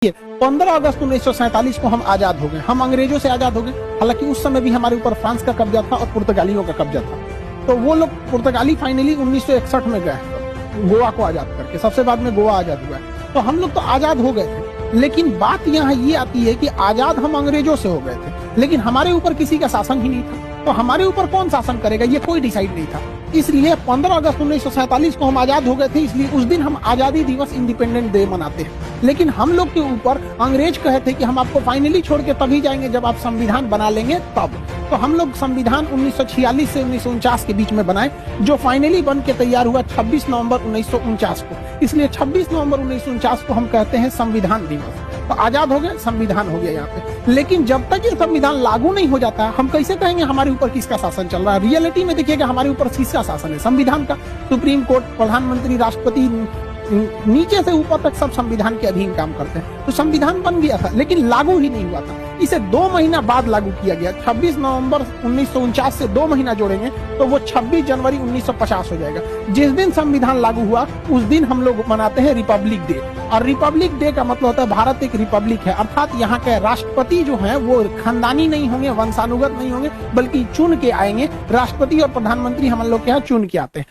15 अगस्त 1947 को हम आजाद हो गए। हम अंग्रेजों से आजाद हो गए। हालांकि उस समय भी हमारे ऊपर फ्रांस का कब्जा था और पुर्तगालियों का कब्जा था। तो वो लोग पुर्तगाली फाइनली 1961 में गए गोवा को आजाद करके। सबसे बाद में गोवा आजाद हुआ है। तो हम लोग तो आजाद हो गए थे, लेकिन बात यहाँ ये आती है कि आजाद हम अंग्रेजों से हो गए थे, लेकिन हमारे ऊपर किसी का शासन ही नहीं था। तो हमारे ऊपर कौन शासन करेगा, ये कोई डिसाइड नहीं था। इसलिए 15 अगस्त 1947 को हम आजाद हो गए थे, इसलिए उस दिन हम आजादी दिवस इंडिपेंडेंट डे मनाते हैं। लेकिन हम लोग के ऊपर अंग्रेज कहे थे कि हम आपको फाइनली छोड़ के तभी जाएंगे जब आप संविधान बना लेंगे तब। तो हम लोग संविधान 1946 से 1949 के बीच में बनाए, जो फाइनली बन के तैयार हुआ 26 नवंबर 1949 को। इसलिए 26 नवंबर 1949 को हम कहते हैं संविधान दिवस। तो आजाद हो गए, संविधान हो गया यहाँ पे। लेकिन जब तक ये संविधान लागू नहीं हो जाता, हम कैसे कहेंगे हमारे ऊपर किसका शासन चल रहा है। रियलिटी में देखिएगा हमारे ऊपर किसका शासन है, संविधान का। सुप्रीम कोर्ट, प्रधानमंत्री, राष्ट्रपति, नीचे से ऊपर तक सब संविधान के अधीन काम करते हैं। तो संविधान बन गया था, लेकिन लागू ही नहीं हुआ था। इसे 2 महीना बाद लागू किया गया। 26 नवंबर 1949 से 2 महीना जोड़ेंगे तो वो 26 जनवरी 1950 हो जाएगा। जिस दिन संविधान लागू हुआ उस दिन हम लोग मनाते हैं रिपब्लिक डे। और रिपब्लिक डे का मतलब होता है भारत एक रिपब्लिक है, अर्थात यहाँ के राष्ट्रपति जो है वो खानदानी नहीं होंगे, वंशानुगत नहीं होंगे, बल्कि चुन के आएंगे। राष्ट्रपति और प्रधानमंत्री हम लोग के यहाँ चुन के आते हैं।